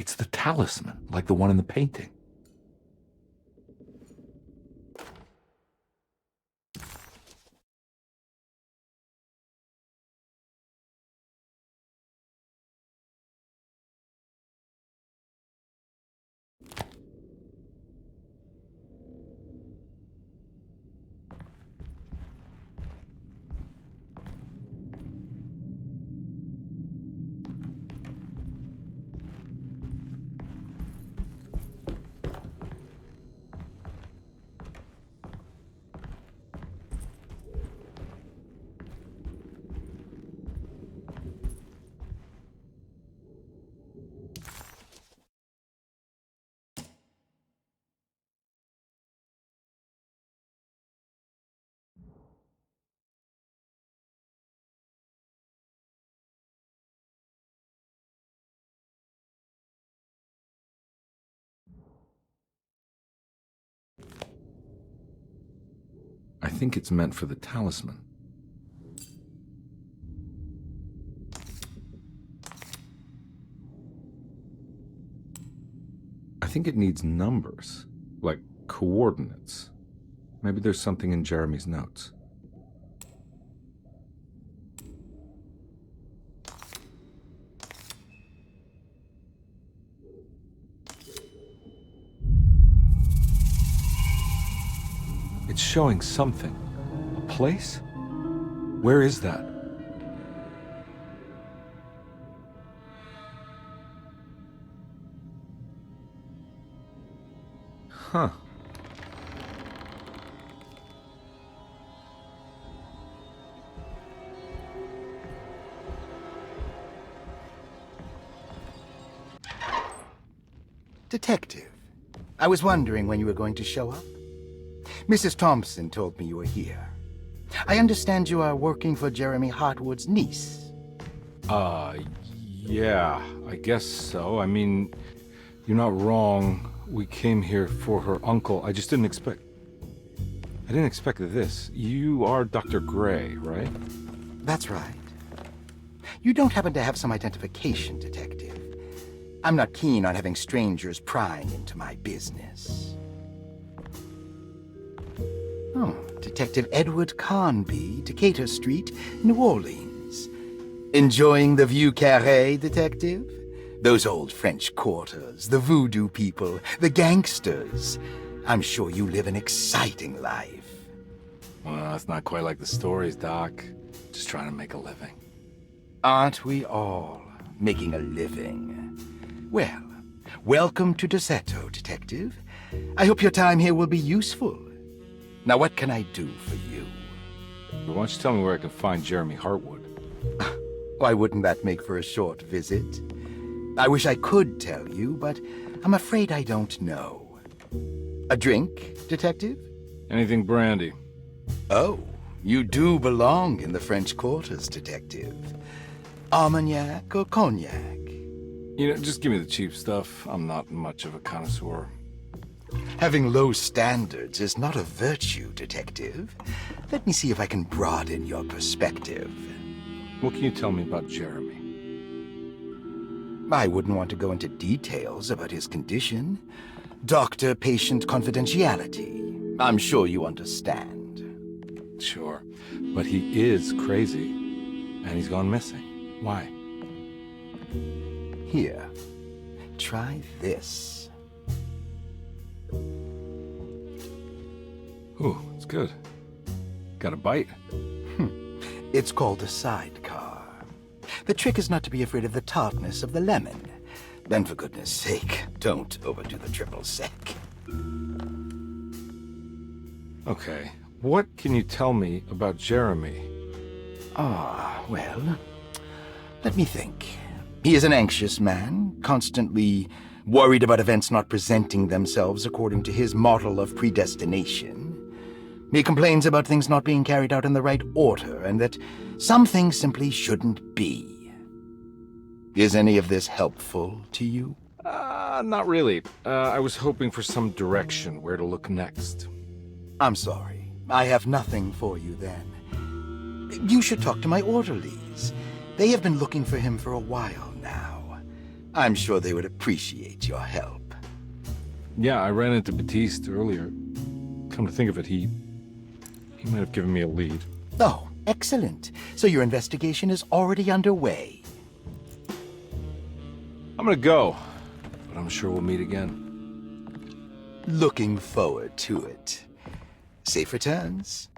It's the talisman, like the one in the painting. I think it's meant for the talisman. I think it needs numbers, like coordinates. Maybe there's something in Jeremy's notes. It's showing something. A place? Where is that? Huh. Detective, I was wondering when you were going to show up. Mrs. Thompson told me you were here. I understand you are working for Jeremy Hartwood's niece. Yeah, I guess so. I mean, you're not wrong. We came here for her uncle. I didn't expect this. You are Dr. Gray, right? That's right. You don't happen to have some identification, Detective. I'm not keen on having strangers prying into my business. Oh, Detective Edward Carnby, Decatur Street, New Orleans. Enjoying the Vieux Carré, Detective? Those old French quarters, the voodoo people, the gangsters. I'm sure you live an exciting life. Well, it's not quite like the stories, Doc. Just trying to make a living. Aren't we all making a living? Well, welcome to Derceto, Detective. I hope your time here will be useful. Now, what can I do for you? Why don't you tell me where I can find Jeremy Hartwood? Why wouldn't that make for a short visit? I wish I could tell you, but I'm afraid I don't know. A drink, Detective? Anything brandy. Oh, you do belong in the French quarters, Detective. Armagnac or cognac? You know, just give me the cheap stuff. I'm not much of a connoisseur. Having low standards is not a virtue, Detective. Let me see if I can broaden your perspective. What can you tell me about Jeremy? I wouldn't want to go into details about his condition. Doctor-patient confidentiality. I'm sure you understand. Sure, but he is crazy, and he's gone missing. Why? Here, try this. Ooh, it's good. Got a bite? It's called a sidecar. The trick is not to be afraid of the tartness of the lemon. Then, for goodness sake, don't overdo the triple sec. Okay, what can you tell me about Jeremy? Well, let me think. He is an anxious man, constantly worried about events not presenting themselves according to his model of predestination. He complains about things not being carried out in the right order, and that some things simply shouldn't be. Is any of this helpful to you? Not really. I was hoping for some direction where to look next. I'm sorry. I have nothing for you then. You should talk to my orderlies. They have been looking for him for a while now. I'm sure they would appreciate your help. Yeah, I ran into Batiste earlier. Come to think of it, he might have given me a lead. Oh, excellent. So your investigation is already underway. I'm gonna go, but I'm sure we'll meet again. Looking forward to it. Safe returns.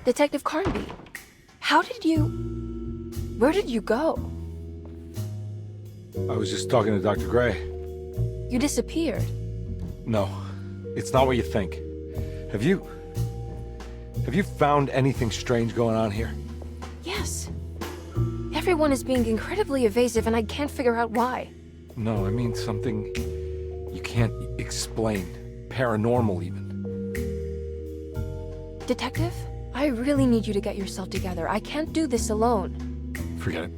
Detective Carnby, where did you go? I was just talking to Dr. Gray. You disappeared. No, it's not what you think. Have you found anything strange going on here? Yes. Everyone is being incredibly evasive and I can't figure out why. No, I mean something you can't explain. Paranormal, even. Detective, I really need you to get yourself together. I can't do this alone. Forget it.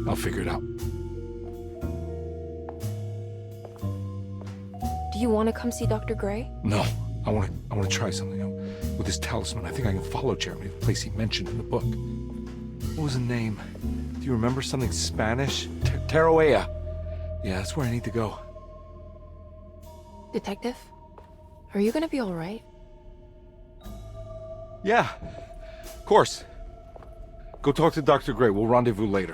I'll figure it out. Do you want to come see Dr. Gray? No, I want to try something. With this talisman, I think I can follow Jeremy to the place he mentioned in the book. What was the name? Do you remember something Spanish? Taroea. Yeah, that's where I need to go. Detective, are you gonna be all right? Yeah, of course. Go talk to Dr. Gray. We'll rendezvous later.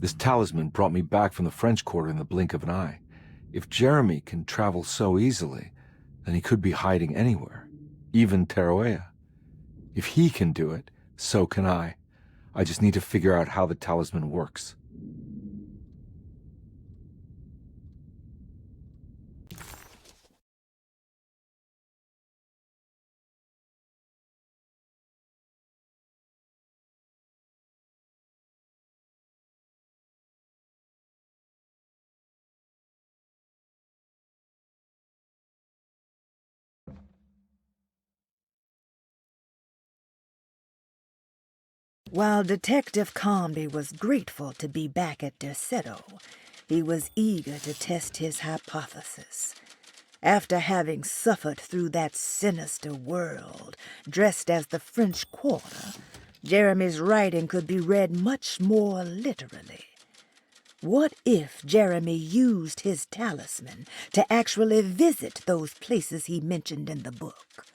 This talisman brought me back from the French Quarter in the blink of an eye. If Jeremy can travel so easily, then he could be hiding anywhere, even Taroea. If he can do it, so can I. I just need to figure out how the talisman works. While Detective Carnby was grateful to be back at Derceto, he was eager to test his hypothesis. After having suffered through that sinister world, dressed as the French Quarter, Jeremy's writing could be read much more literally. What if Jeremy used his talisman to actually visit those places he mentioned in the book?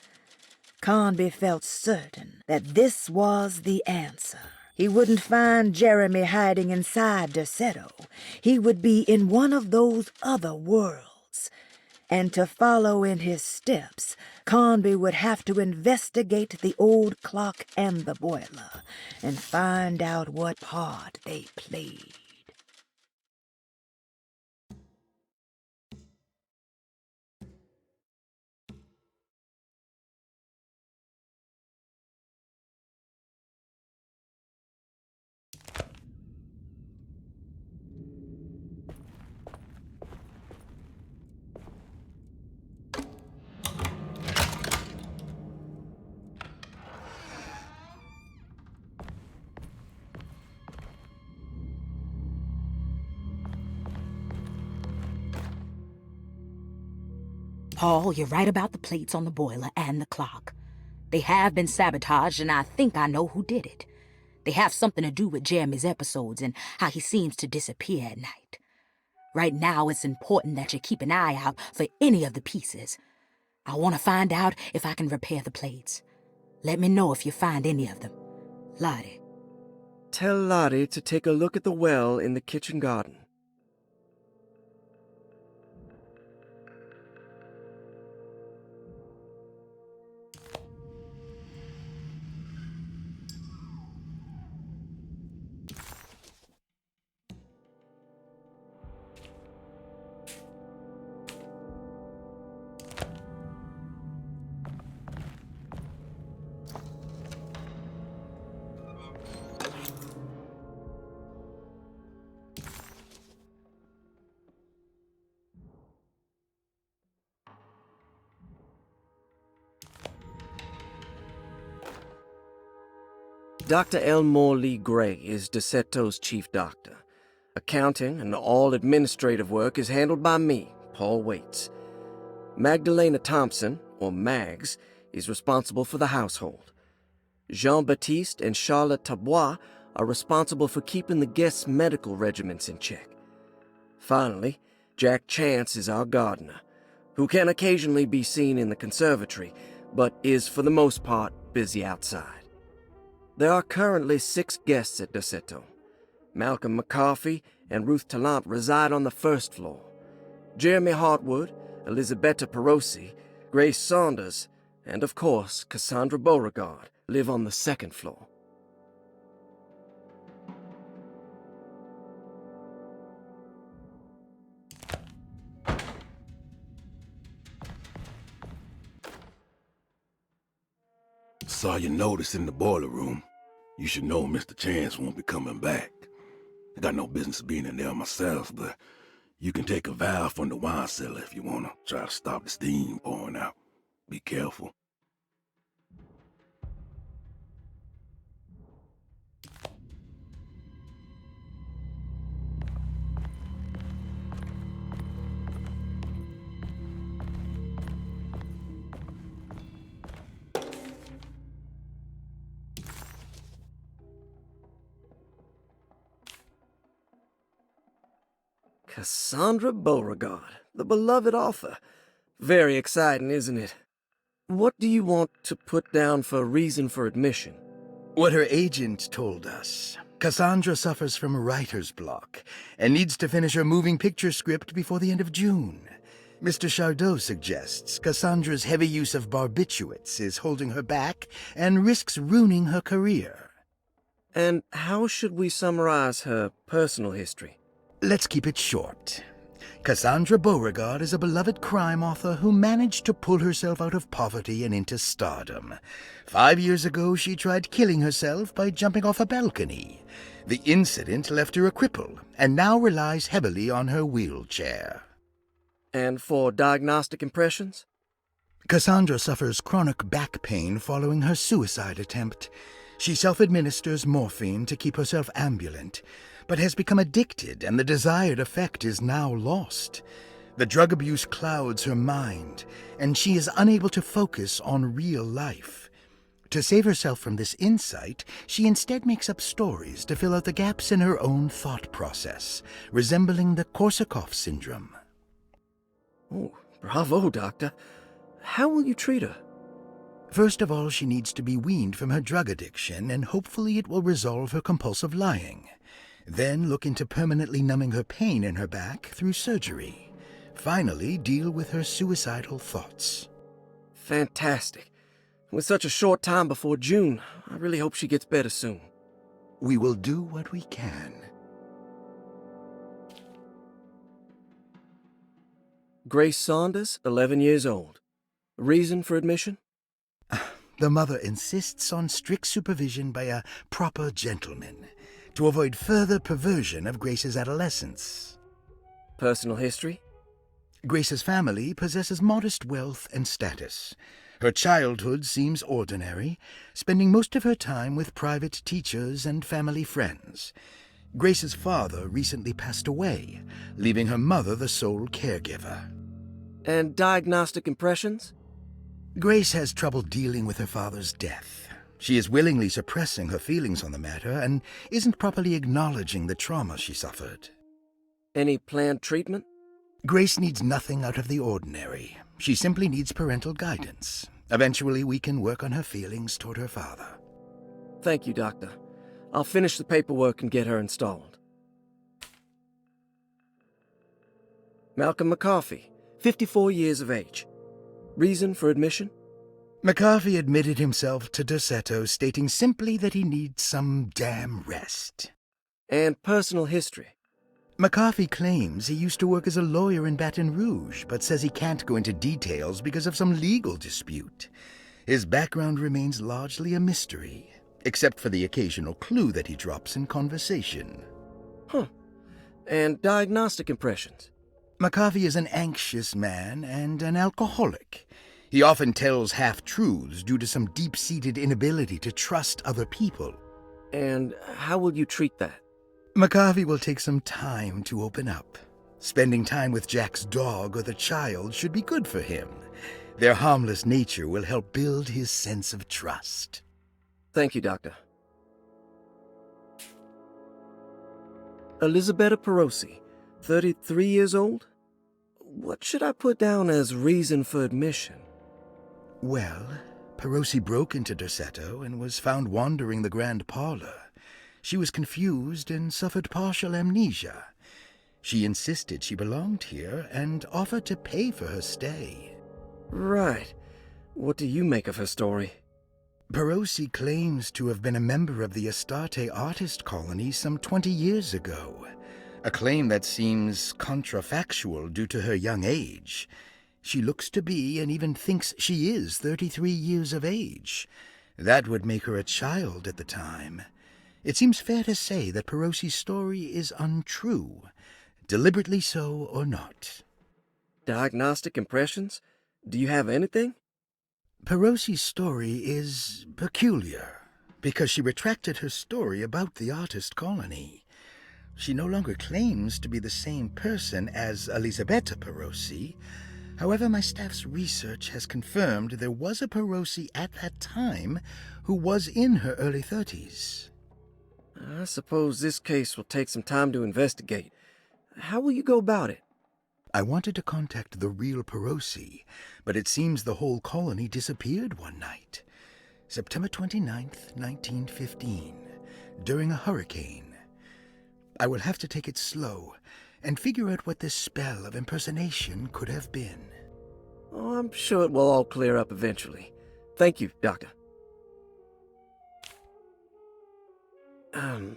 Carnby felt certain that this was the answer. He wouldn't find Jeremy hiding inside Derceto. He would be in one of those other worlds. And to follow in his steps, Carnby would have to investigate the old clock and the boiler and find out what part they played. Paul, you're right about the plates on the boiler and the clock. They have been sabotaged, and I think I know who did it. They have something to do with Jeremy's episodes and how he seems to disappear at night. Right now, it's important that you keep an eye out for any of the pieces. I want to find out if I can repair the plates. Let me know if you find any of them. Lottie. Tell Lottie to take a look at the well in the kitchen garden. Dr. Elmore Lee Gray is Derseto's chief doctor. Accounting and all administrative work is handled by me, Paul Waits. Magdalena Thompson, or Mags, is responsible for the household. Jean-Baptiste and Charlotte Tabois are responsible for keeping the guests' medical regimens in check. Finally, Jack Chance is our gardener, who can occasionally be seen in the conservatory, but is for the most part busy outside. There are currently 6 guests at Derceto. Malcolm McCarthy and Ruth Tallant reside on the first floor. Jeremy Hartwood, Elisabetta Perosi, Grace Saunders, and of course Cassandra Beauregard live on the second floor. Saw your notice in the boiler room. You should know Mr. Chance won't be coming back. I got no business being in there myself, but you can take a valve from the wine cellar if you want to try to stop the steam pouring out. Be careful. Cassandra Beauregard, the beloved author. Very exciting, isn't it? What do you want to put down for reason for admission? What her agent told us. Cassandra suffers from writer's block and needs to finish her moving picture script before the end of June. Mr. Chardot suggests Cassandra's heavy use of barbiturates is holding her back and risks ruining her career. And how should we summarize her personal history? Let's keep it short. Cassandra Beauregard is a beloved crime author who managed to pull herself out of poverty and into stardom. 5 years ago, she tried killing herself by jumping off a balcony. The incident left her a cripple, and now relies heavily on her wheelchair. And for diagnostic impressions? Cassandra suffers chronic back pain following her suicide attempt. She self-administers morphine to keep herself ambulant, but has become addicted, and the desired effect is now lost. The drug abuse clouds her mind, and she is unable to focus on real life. To save herself from this insight, she instead makes up stories to fill out the gaps in her own thought process, resembling the Korsakoff syndrome. Oh, bravo, Doctor. How will you treat her? First of all, she needs to be weaned from her drug addiction, and hopefully it will resolve her compulsive lying. Then look into permanently numbing her pain in her back through surgery. Finally, deal with her suicidal thoughts. Fantastic. With such a short time before June, I really hope she gets better soon. We will do what we can. Grace Saunders, 11 years old. Reason for admission? The mother insists on strict supervision by a proper gentleman to avoid further perversion of Grace's adolescence. Personal history? Grace's family possesses modest wealth and status. Her childhood seems ordinary, spending most of her time with private teachers and family friends. Grace's father recently passed away, leaving her mother the sole caregiver. And diagnostic impressions? Grace has trouble dealing with her father's death. She is willingly suppressing her feelings on the matter and isn't properly acknowledging the trauma she suffered. Any planned treatment? Grace needs nothing out of the ordinary. She simply needs parental guidance. Eventually, we can work on her feelings toward her father. Thank you, Doctor. I'll finish the paperwork and get her installed. Malcolm McCarthy, 54 years of age. Reason for admission? McCarthy admitted himself to Derceto, stating simply that he needs some damn rest. And personal history? McCarthy claims he used to work as a lawyer in Baton Rouge, but says he can't go into details because of some legal dispute. His background remains largely a mystery, except for the occasional clue that he drops in conversation. Huh. And diagnostic impressions? McCarthy is an anxious man and an alcoholic. He often tells half-truths due to some deep-seated inability to trust other people. And how will you treat that? McCarvey will take some time to open up. Spending time with Jack's dog or the child should be good for him. Their harmless nature will help build his sense of trust. Thank you, Doctor. Elisabetta Perosi, 33 years old? What should I put down as reason for admission? Well, Perosi broke into Derceto and was found wandering the grand parlor. She was confused and suffered partial amnesia. She insisted she belonged here and offered to pay for her stay. Right. What do you make of her story? Perosi claims to have been a member of the Astarte artist colony some 20 years ago, a claim that seems contrafactual due to her young age. She looks to be and even thinks she is 33 years of age. That would make her a child at the time. It seems fair to say that Perosi's story is untrue, deliberately so or not. Diagnostic impressions? Do you have anything? Perosi's story is peculiar because she retracted her story about the artist colony. She no longer claims to be the same person as Elisabetta Perosi. However, my staff's research has confirmed there was a Perosi at that time who was in her early 30s. I suppose this case will take some time to investigate. How will you go about it? I wanted to contact the real Perosi, but it seems the whole colony disappeared one night. September 29th, 1915, during a hurricane. I will have to take it slow and figure out what this spell of impersonation could have been. Oh, I'm sure it will all clear up eventually. Thank you, Doctor.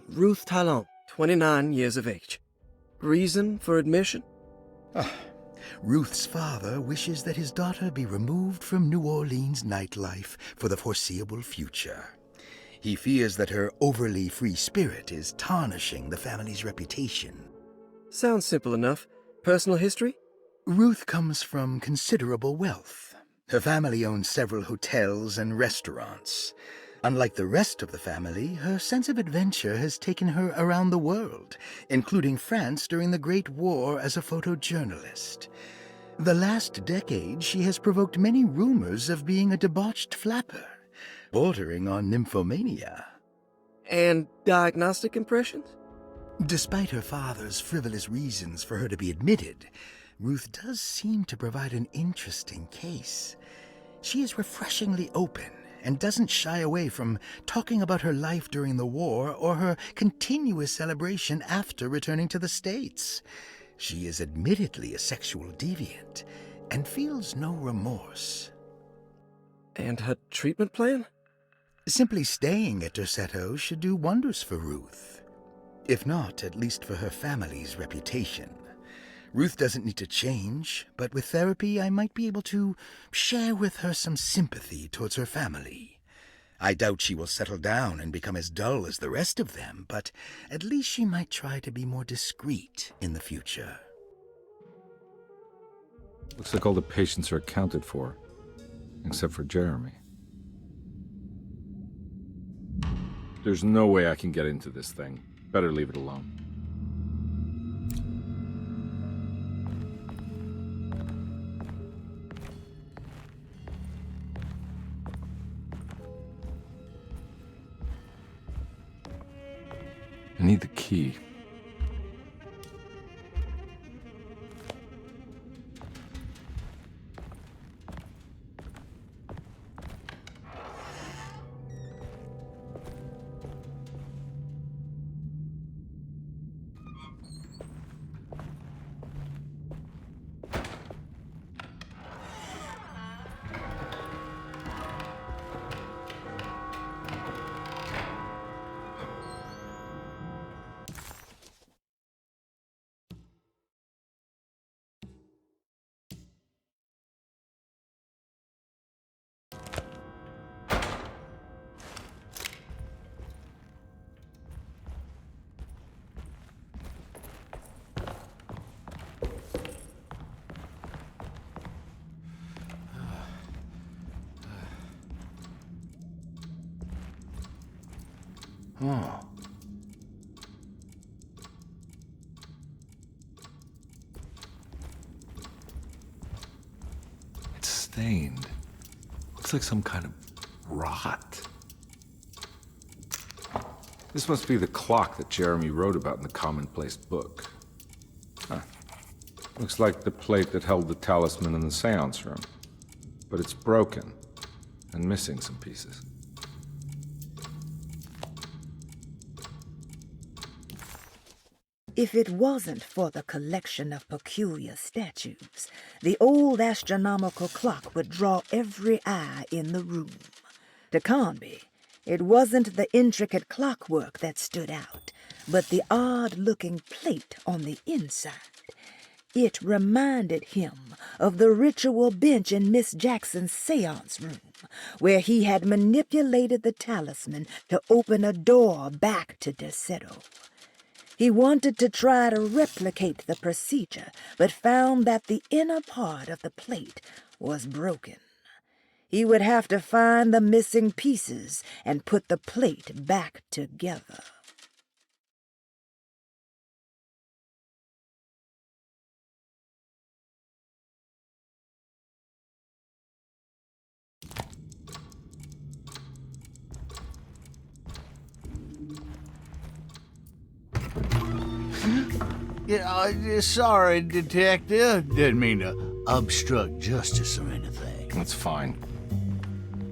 Ruth Talon, 29 years of age. Reason for admission? Ruth's father wishes that his daughter be removed from New Orleans nightlife for the foreseeable future. He fears that her overly free spirit is tarnishing the family's reputation. Sounds simple enough. Personal history? Ruth comes from considerable wealth. Her family owns several hotels and restaurants. Unlike the rest of the family, her sense of adventure has taken her around the world, including France during the Great War as a photojournalist. The last decade, she has provoked many rumors of being a debauched flapper, bordering on nymphomania. And diagnostic impressions? Despite her father's frivolous reasons for her to be admitted, Ruth does seem to provide an interesting case. She is refreshingly open and doesn't shy away from talking about her life during the war or her continuous celebration after returning to the States. She is admittedly a sexual deviant and feels no remorse. And her treatment plan? Simply staying at Derceto should do wonders for Ruth. If not, at least for her family's reputation. Ruth doesn't need to change, but with therapy I might be able to share with her some sympathy towards her family. I doubt she will settle down and become as dull as the rest of them, but at least she might try to be more discreet in the future. Looks like all the patients are accounted for, except for Jeremy. There's no way I can get into this thing. Better leave it alone. I need the key. Oh. It's stained. Looks like some kind of rot. This must be the clock that Jeremy wrote about in the commonplace book. Huh. Looks like the plate that held the talisman in the seance room. But it's broken and missing some pieces. If it wasn't for the collection of peculiar statues, the old astronomical clock would draw every eye in the room. To Conby, it wasn't the intricate clockwork that stood out, but the odd-looking plate on the inside. It reminded him of the ritual bench in Miss Jackson's seance room, where he had manipulated the talisman to open a door back to Derceto. He wanted to try to replicate the procedure, but found that the inner part of the plate was broken. He would have to find the missing pieces and put the plate back together. Yeah, sorry, Detective. Didn't mean to obstruct justice or anything. That's fine.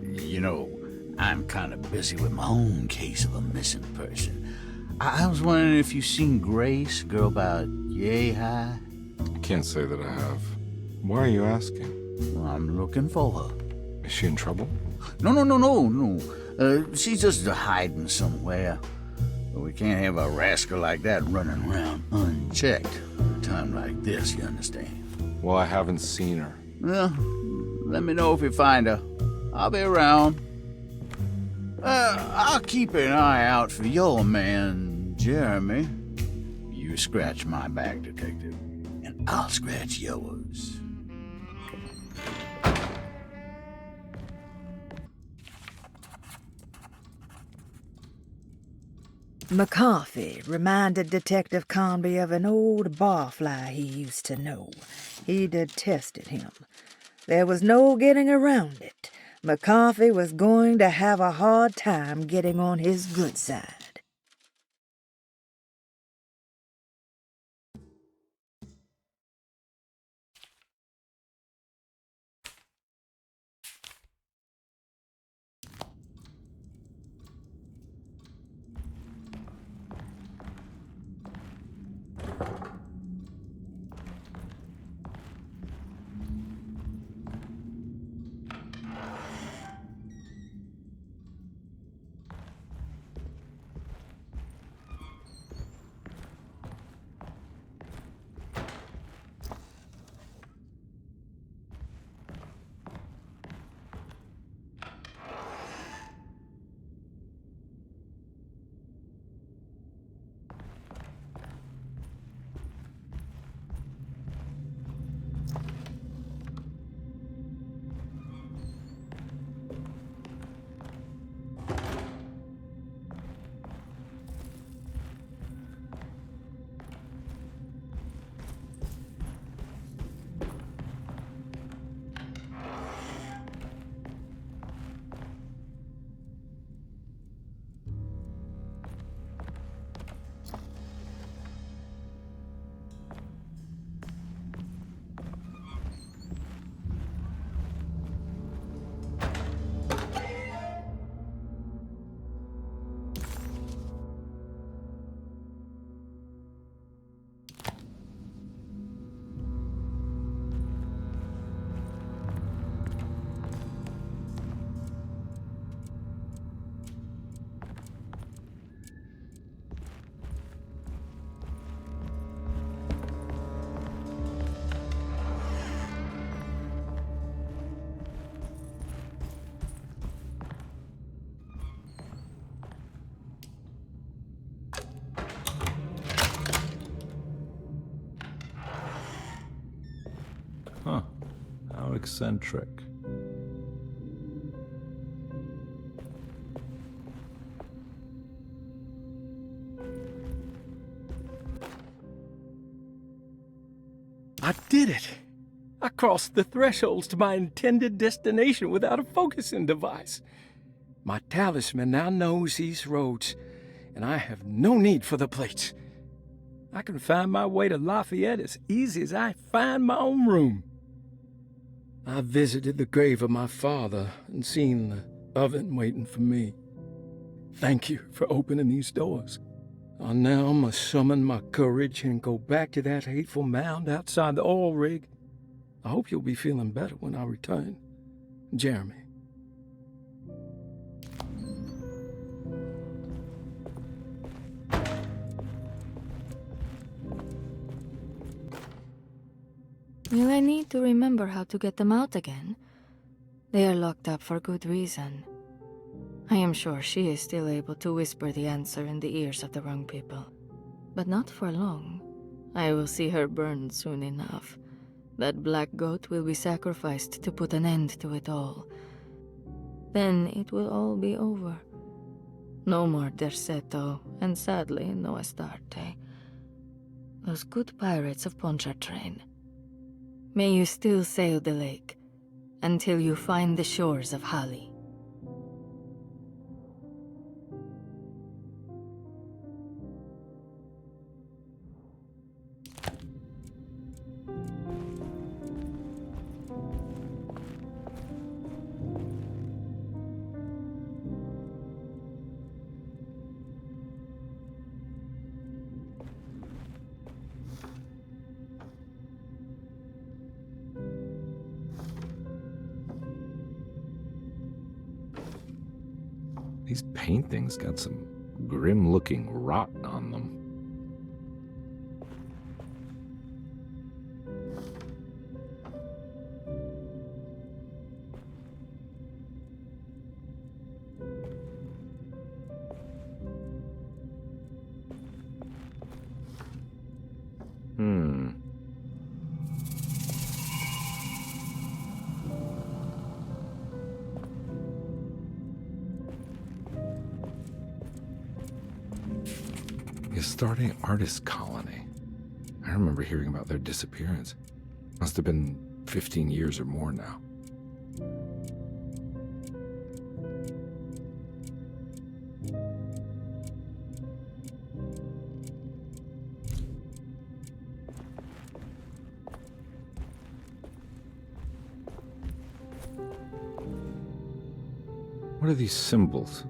You know, I'm kind of busy with my own case of a missing person. I was wondering if you've seen Grace, girl about yay high? I can't say that I have. Why are you asking? Well, I'm looking for her. Is she in trouble? No. She's just hiding somewhere. But we can't have a rascal like that running around unchecked at a time like this, you understand? Well, I haven't seen her. Well, let me know if you find her. I'll be around. I'll keep an eye out for your man, Jeremy. You scratch my back, Detective, and I'll scratch yours. McCarthy reminded Detective Conby of an old barfly he used to know. He detested him. There was no getting around it. McCarthy was going to have a hard time getting on his good side. Huh. How eccentric. I did it! I crossed the thresholds to my intended destination without a focusing device. My talisman now knows these roads, and I have no need for the plates. I can find my way to Lafayette as easy as I find my own room. I visited the grave of my father and seen the oven waiting for me. Thank you for opening these doors. I now must summon my courage and go back to that hateful mound outside the oil rig. I hope you'll be feeling better when I return. Jeremy. Will I need to remember how to get them out again? They are locked up for good reason. I am sure she is still able to whisper the answer in the ears of the wrong people. But not for long. I will see her burned soon enough. That black goat will be sacrificed to put an end to it all. Then it will all be over. No more Derceto, and sadly, no Astarte. Those good pirates of Pontchartrain. May you still sail the lake, until you find the shores of Hali. These paintings got some grim-looking rot on them. Astarte Artist Colony. I remember hearing about their disappearance. Must have been 15 years or more now. What are these symbols?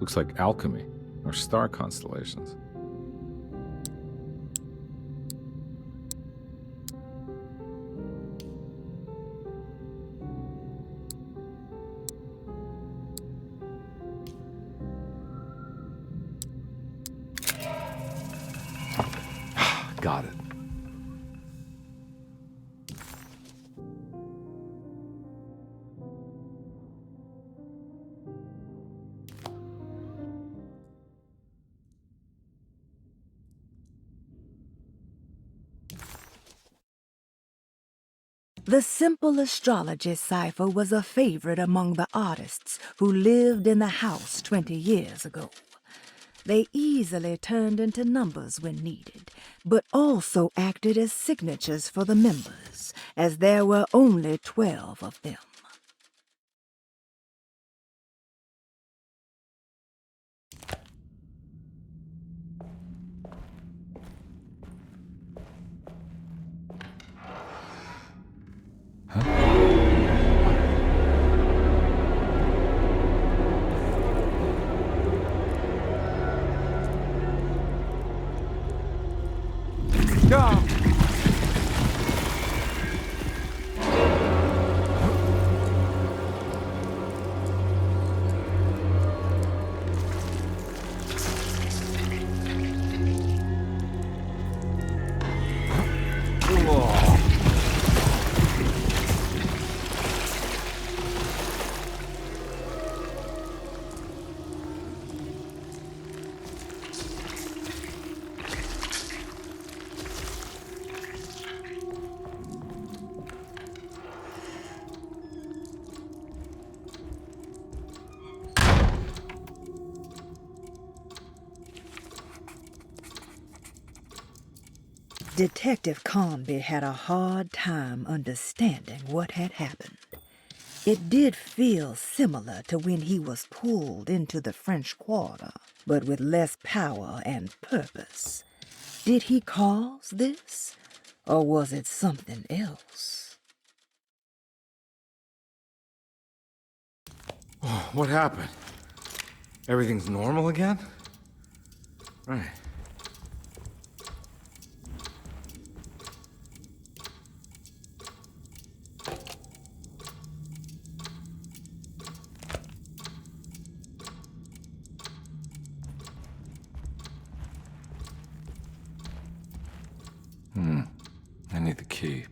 Looks like alchemy or star constellations. Got it. The simple astrology cipher was a favorite among the artists who lived in the house 20 years ago. They easily turned into numbers when needed, but also acted as signatures for the members, as there were only 12 of them. Detective Conby had a hard time understanding what had happened. It did feel similar to when he was pulled into the French Quarter, but with less power and purpose. Did he cause this, or was it something else? Oh, what happened? Everything's normal again? Right. I need the key.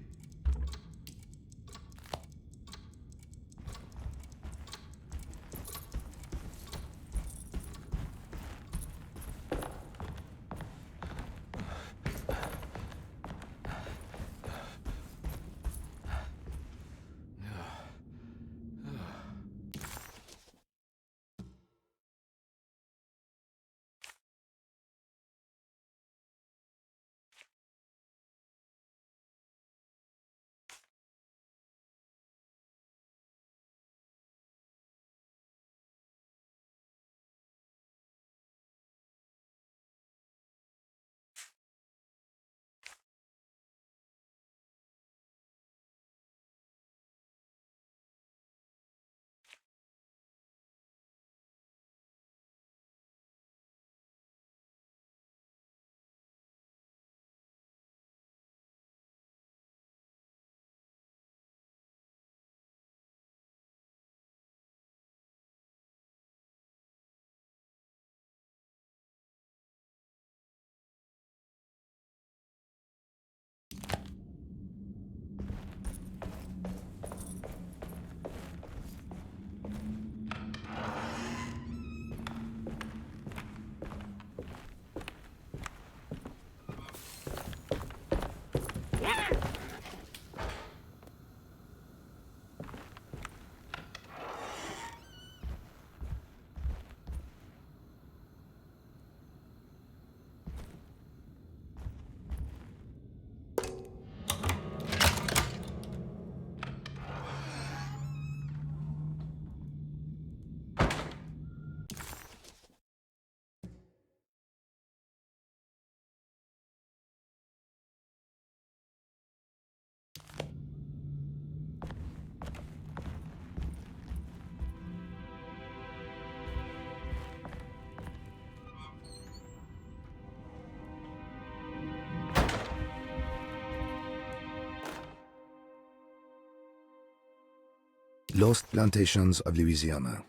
Lost Plantations of Louisiana,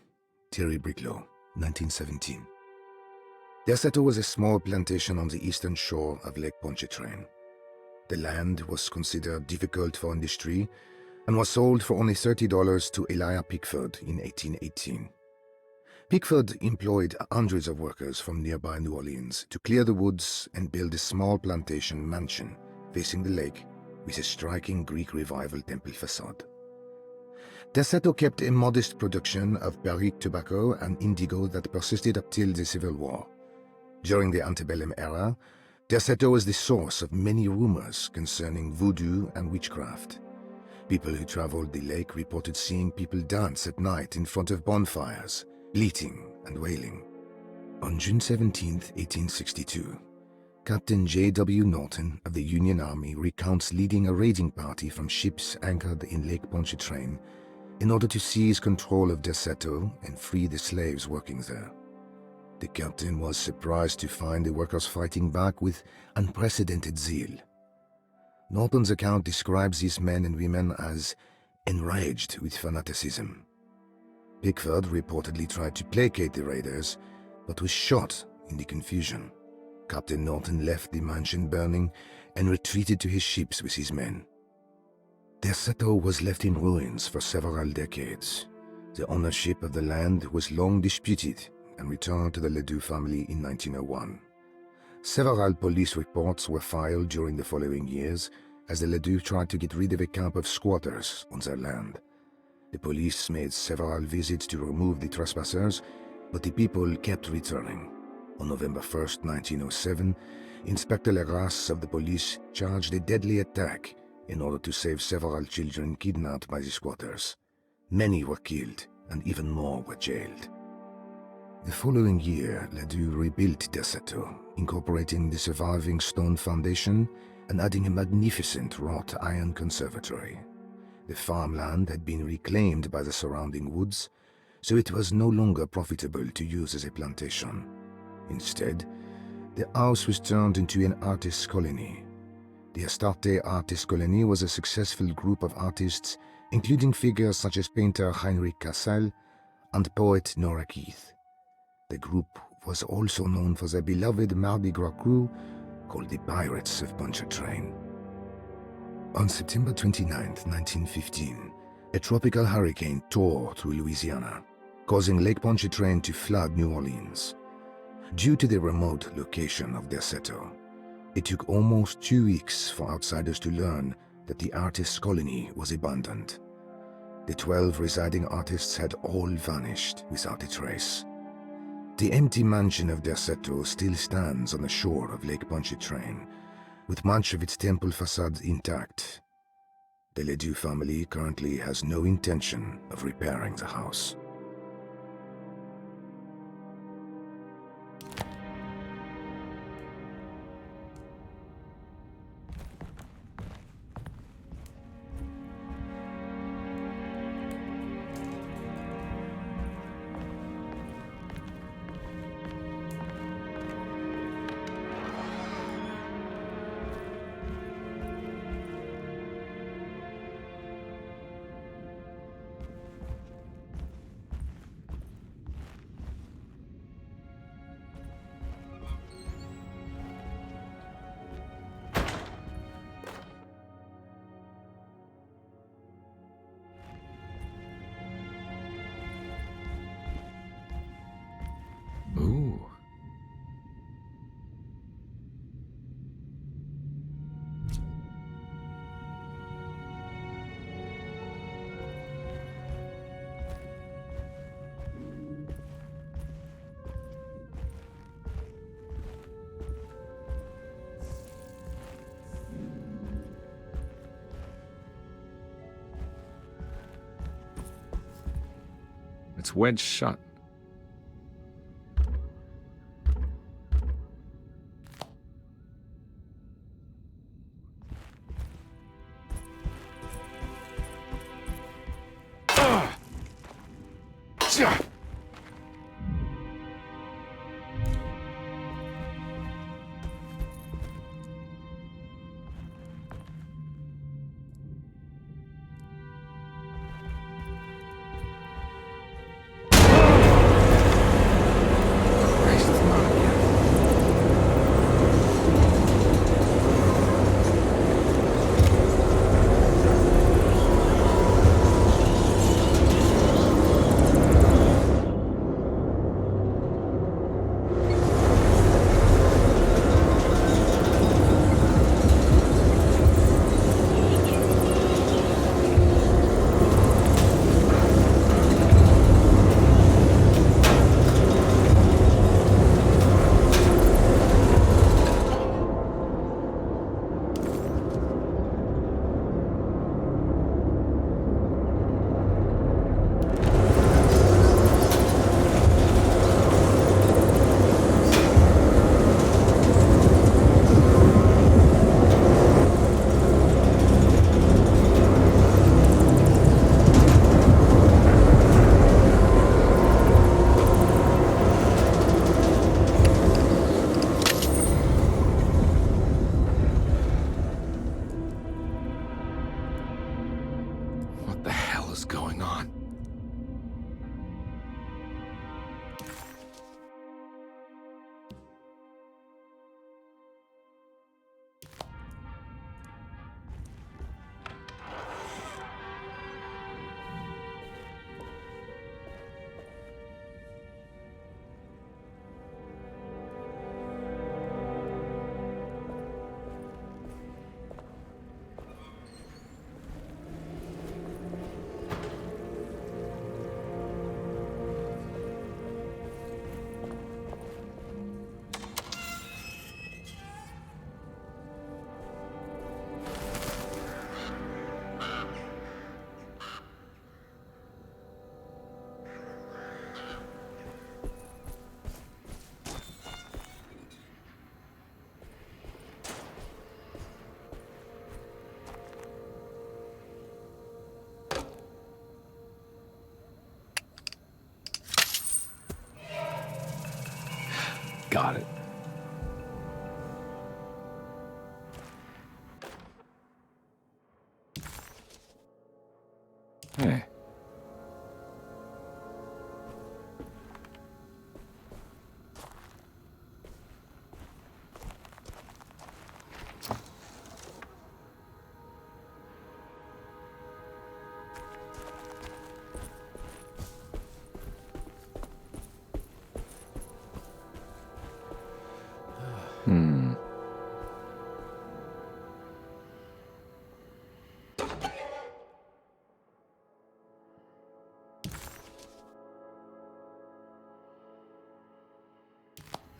Thierry Briclot, 1917. Derceto was a small plantation on the eastern shore of Lake Pontchartrain. The land was considered difficult for industry and was sold for only $30 to Elijah Pickford in 1818. Pickford employed hundreds of workers from nearby New Orleans to clear the woods and build a small plantation mansion facing the lake with a striking Greek Revival temple facade. Derceto kept a modest production of barrique tobacco and indigo that persisted up till the Civil War. During the antebellum era, Derceto was the source of many rumors concerning voodoo and witchcraft. People who traveled the lake reported seeing people dance at night in front of bonfires, bleating and wailing. On June 17, 1862, Captain J.W. Norton of the Union Army recounts leading a raiding party from ships anchored in Lake Pontchartrain in order to seize control of Derceto and free the slaves working there. The captain was surprised to find the workers fighting back with unprecedented zeal. Norton's account describes these men and women as enraged with fanaticism. Pickford reportedly tried to placate the raiders, but was shot in the confusion. Captain Norton left the mansion burning and retreated to his ships with his men. Derceto was left in ruins for several decades. The ownership of the land was long disputed and returned to the Ledoux family in 1901. Several police reports were filed during the following years as the Ledoux tried to get rid of a camp of squatters on their land. The police made several visits to remove the trespassers, but the people kept returning. On November 1st, 1907, Inspector Leras of the police charged a deadly attack in order to save several children kidnapped by the squatters. Many were killed, and even more were jailed. The following year, Ledoux rebuilt Derceto, incorporating the surviving stone foundation and adding a magnificent wrought iron conservatory. The farmland had been reclaimed by the surrounding woods, so it was no longer profitable to use as a plantation. Instead, the house was turned into an artist's colony. The Astarte Artist Colony was a successful group of artists, including figures such as painter Heinrich Cassel and poet Nora Keith. The group was also known for their beloved Mardi Gras crew called the Pirates of Pontchartrain. On September 29, 1915, a tropical hurricane tore through Louisiana, causing Lake Pontchartrain to flood New Orleans. Due to the remote location of Derceto, it took almost 2 weeks for outsiders to learn that the artist's colony was abandoned. The 12 residing artists had all vanished without a trace. The empty mansion of Derceto still stands on the shore of Lake Pontchartrain, with much of its temple facade intact. The Ledoux family currently has no intention of repairing the house. Ooh. It's wedged shut. Got it. Hey.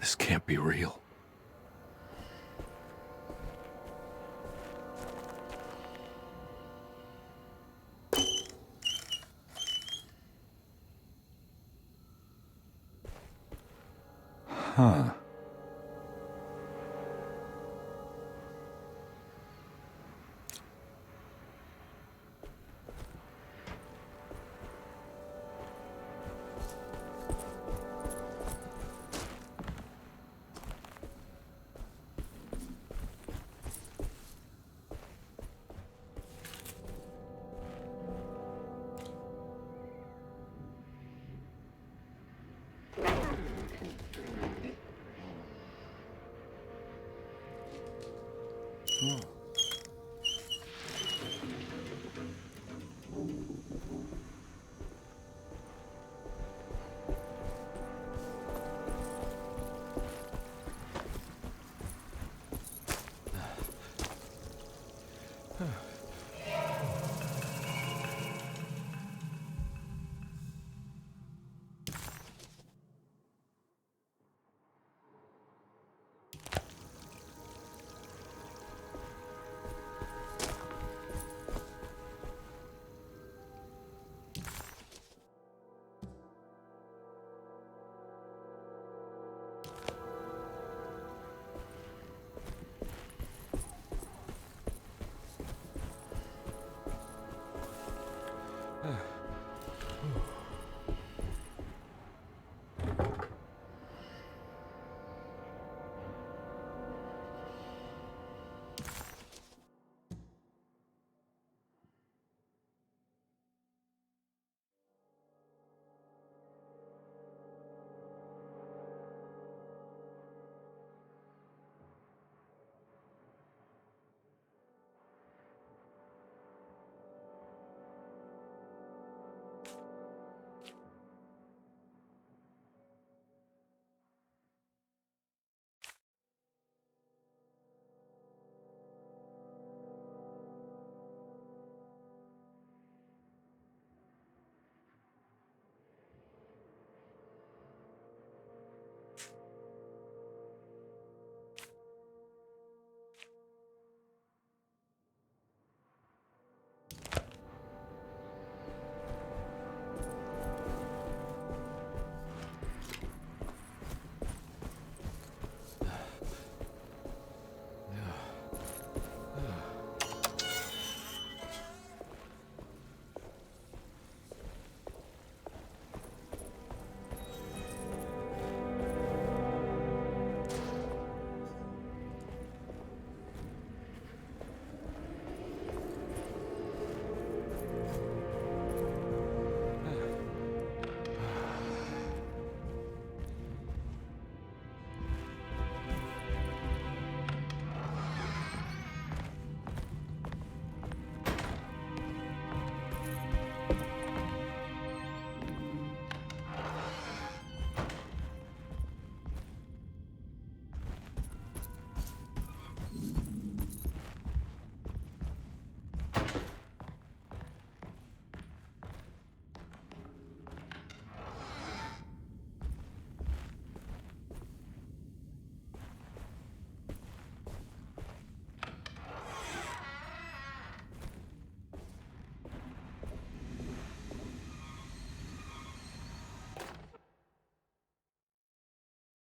This can't be real. Huh.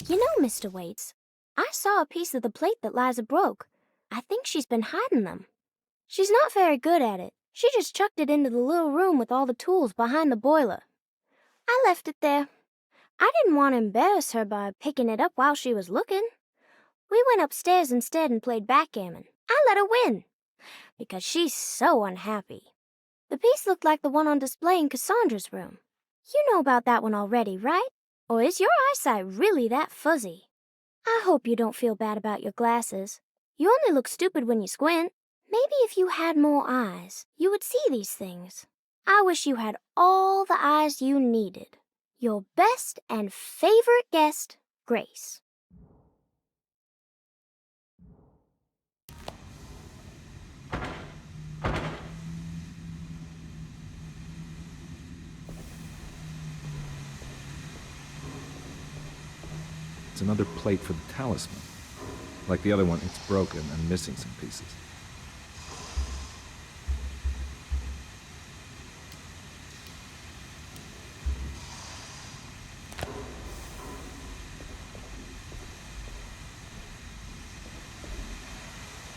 You know, Mr. Waits, I saw a piece of the plate that Liza broke. I think she's been hiding them. She's not very good at it. She just chucked it into the little room with all the tools behind the boiler. I left it there. I didn't want to embarrass her by picking it up while she was looking. We went upstairs instead and played backgammon. I let her win, because she's so unhappy. The piece looked like the one on display in Cassandra's room. You know about that one already, right? Or is your eyesight really that fuzzy? I hope you don't feel bad about your glasses. You only look stupid when you squint. Maybe if you had more eyes, you would see these things. I wish you had all the eyes you needed. Your best and favorite guest, Grace. It's another plate for the talisman. Like the other one, it's broken and missing some pieces.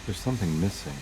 There's something missing.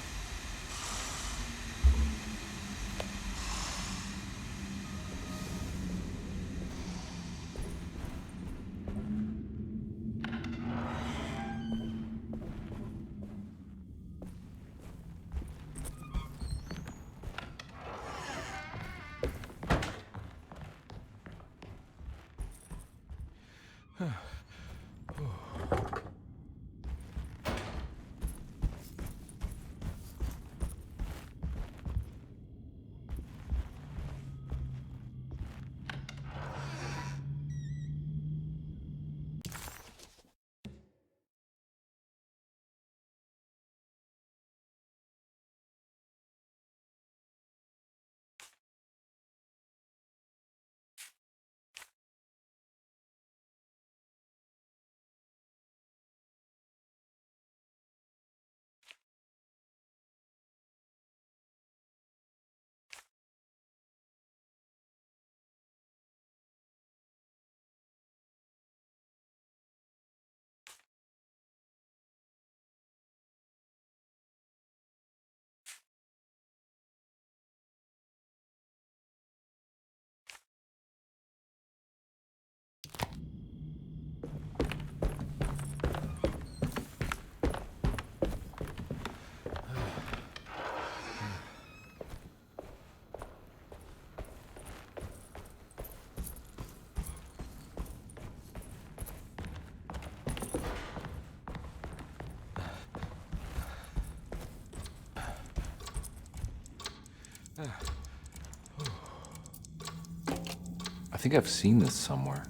I think I've seen this somewhere.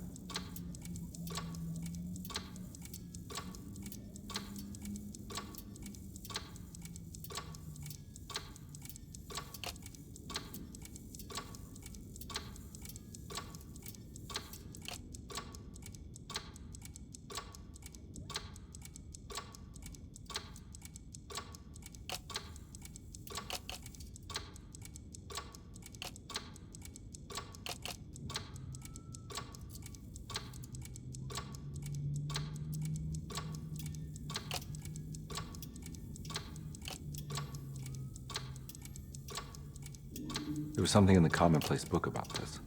There was something in the commonplace book about this.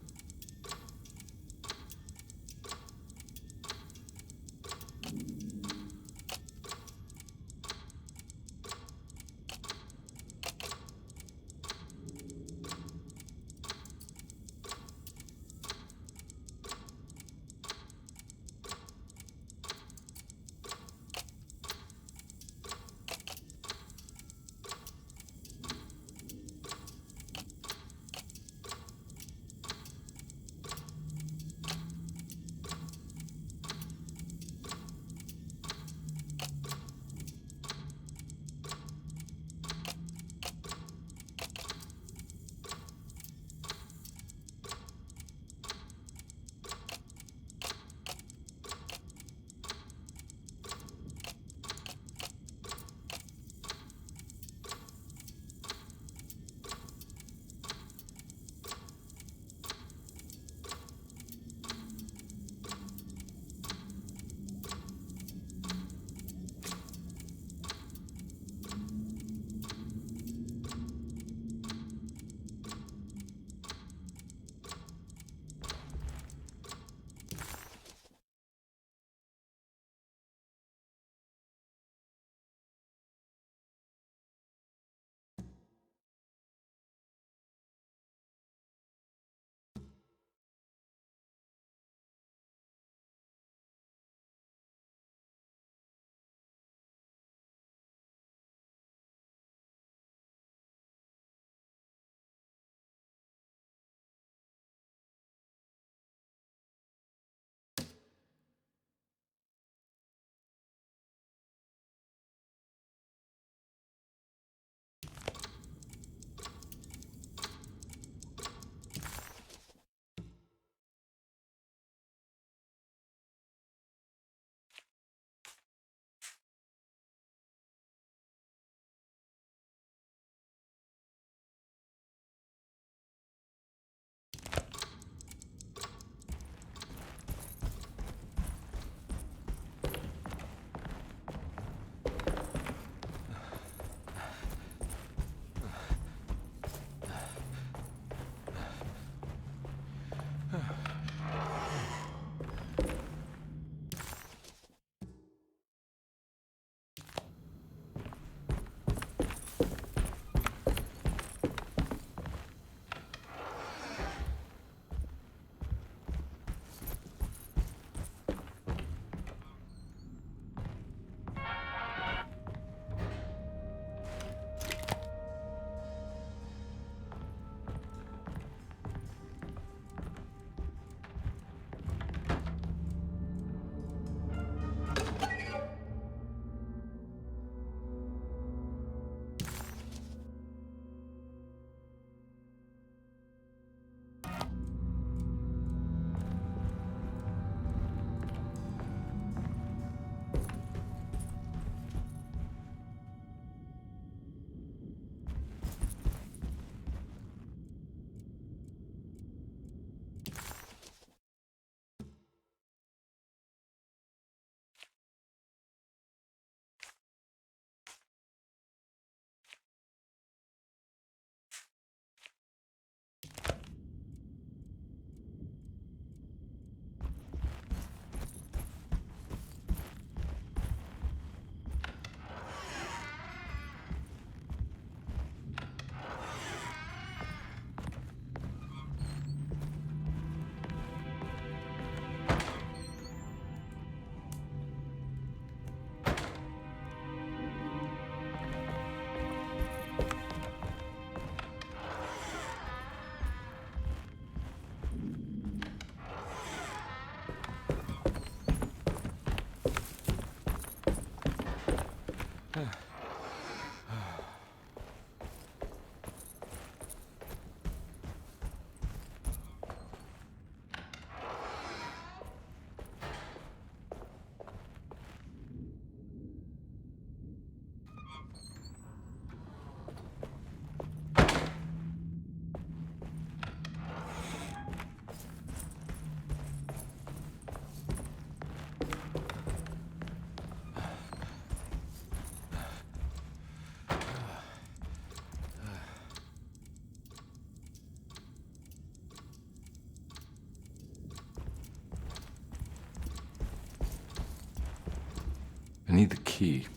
need the key.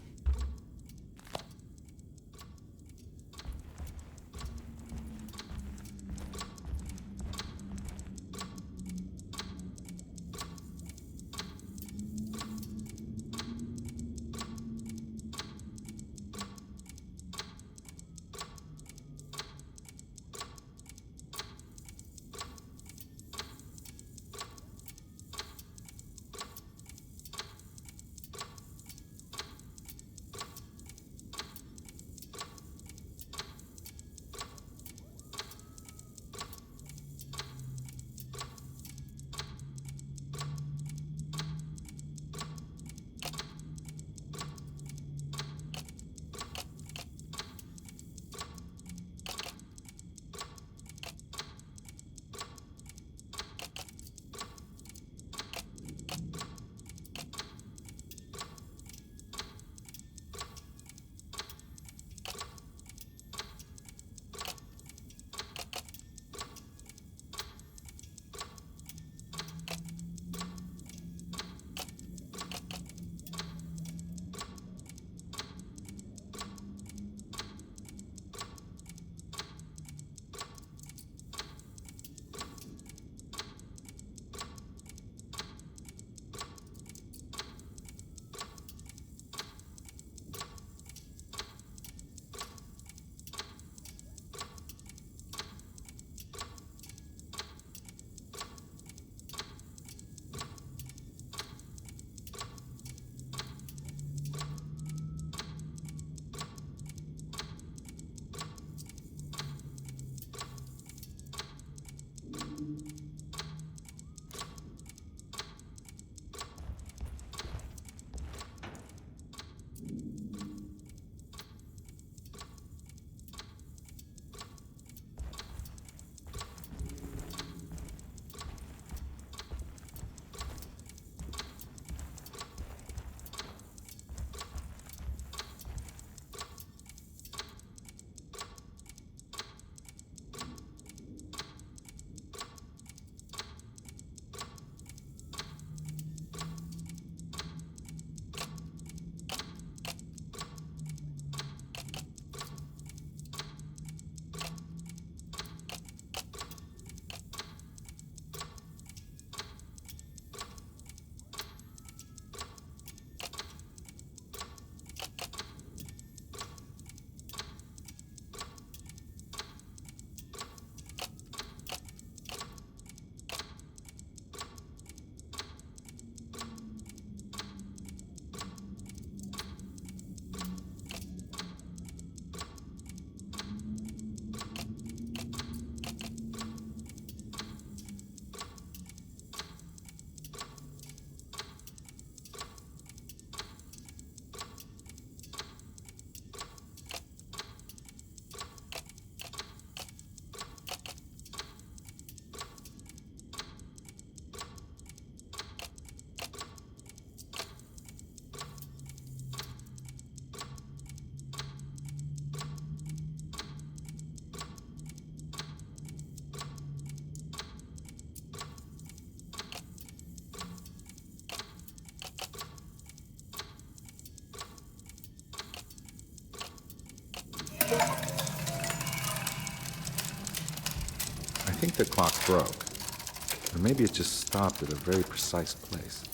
I think the clock broke. Or maybe it just stopped at a very precise place.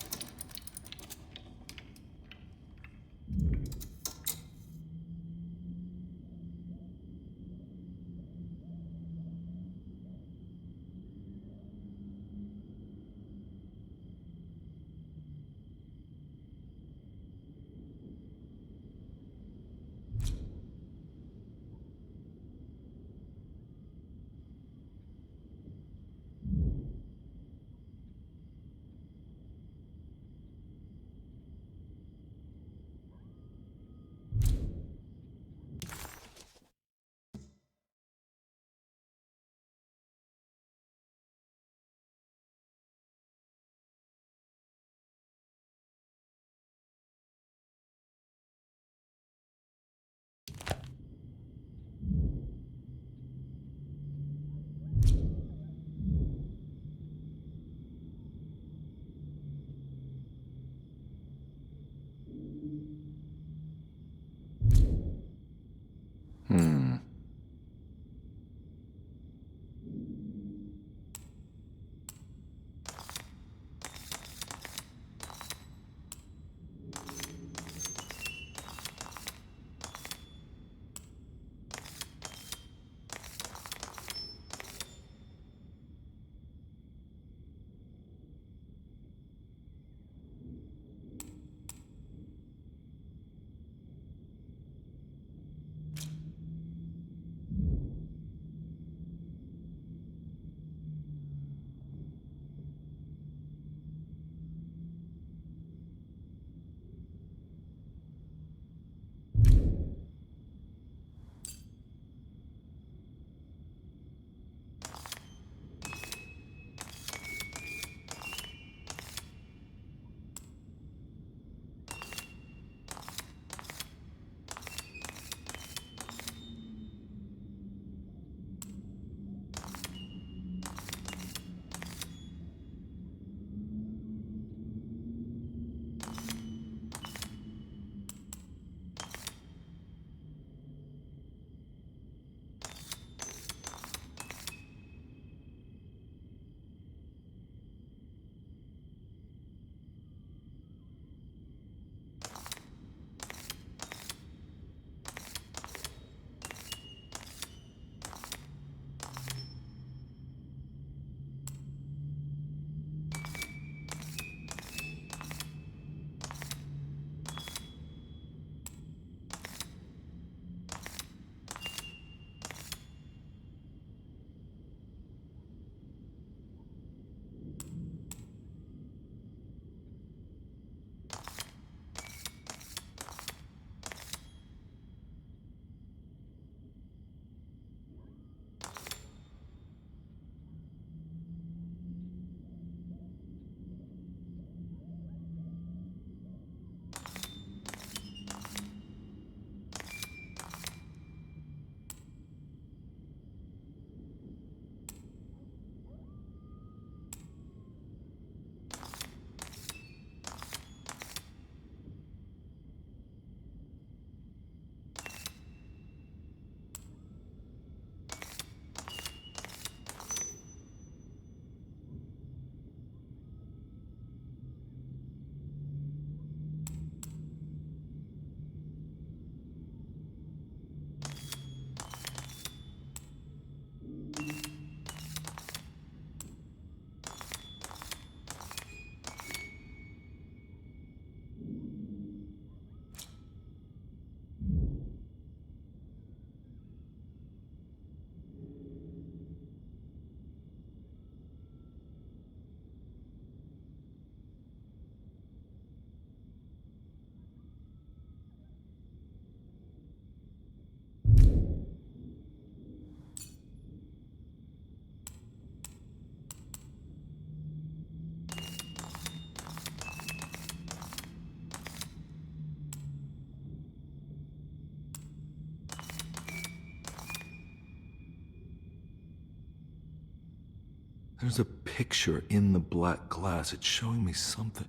There's a picture in the black glass. It's showing me something.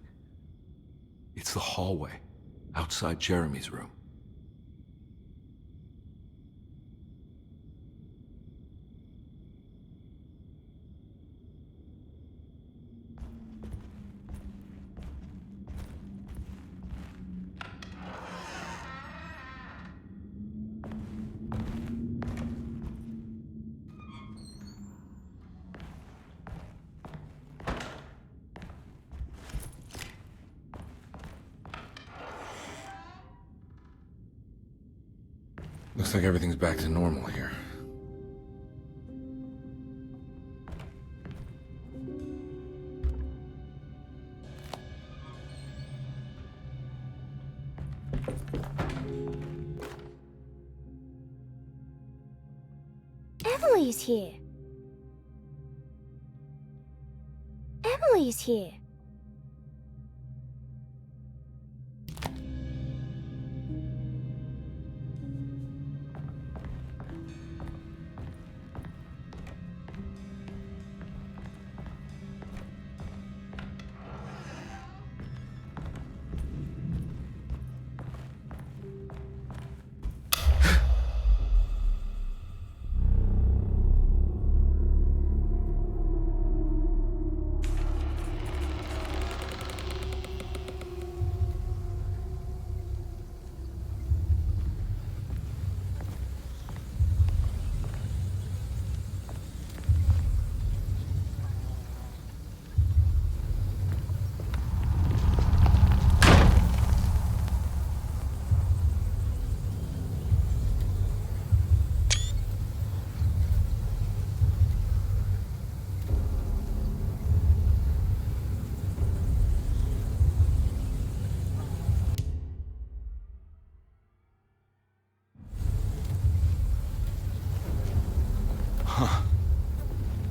It's the hallway outside Jeremy's room. Looks like everything's back to normal here. Emily's here. Emily's here.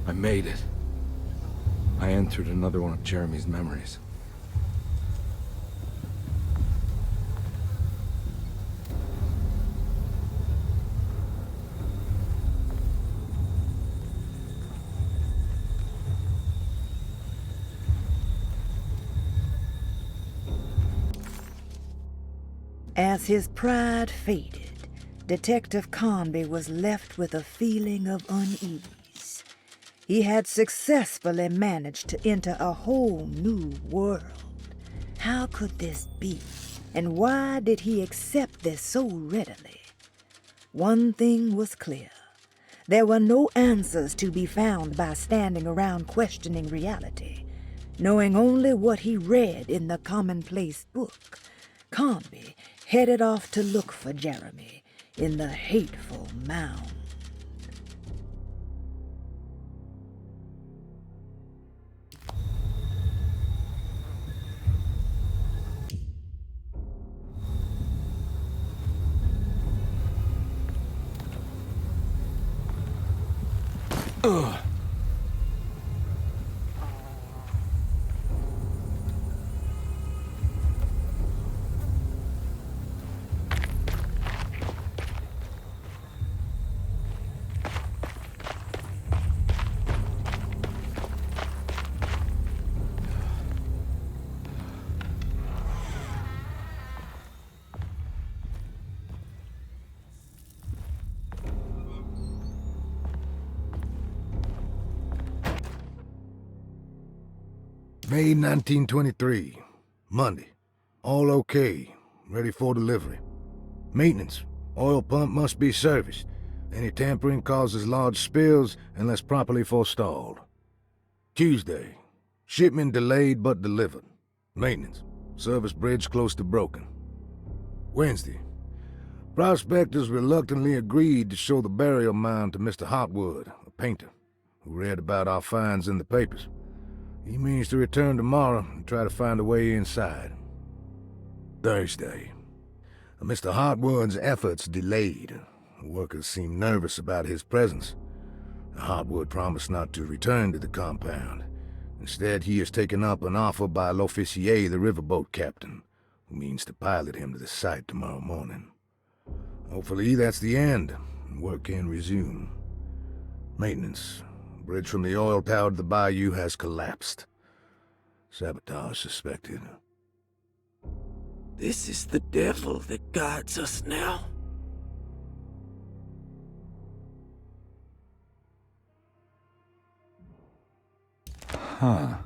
I made it. I entered another one of Jeremy's memories. As his pride faded, Detective Conby was left with a feeling of unease. He had successfully managed to enter a whole new world. How could this be? And why did he accept this so readily? One thing was clear. There were no answers to be found by standing around questioning reality, knowing only what he read in the commonplace book. Conby headed off to look for Jeremy in the hateful mound. Ugh. May 1923, Monday. All okay, ready for delivery. Maintenance, oil pump must be serviced. Any tampering causes large spills unless properly forestalled. Tuesday, shipment delayed but delivered. Maintenance, service bridge close to broken. Wednesday, prospectors reluctantly agreed to show the burial mound to Mr. Hotwood, a painter, who read about our finds in the papers. He means to return tomorrow and try to find a way inside. Thursday. Mr. Hotwood's efforts delayed. The workers seemed nervous about his presence. Hotwood promised not to return to the compound. Instead, he has taken up an offer by Pcie, the riverboat captain, who means to pilot him to the site tomorrow morning. Hopefully that's the end, and work can resume. Maintenance. Bridge from the oil powered to the bayou has collapsed. Sabotage suspected. This is the devil that guides us now. Huh.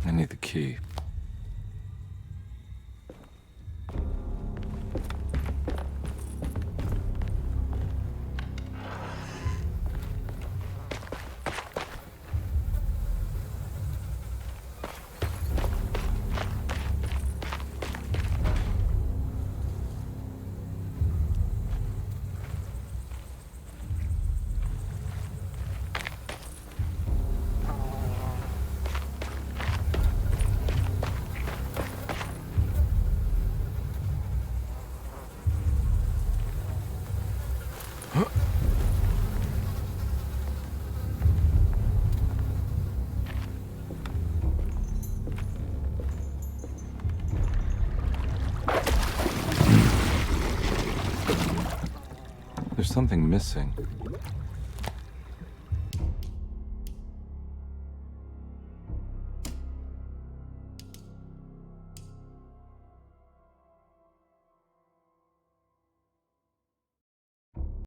I need the key. There's something missing.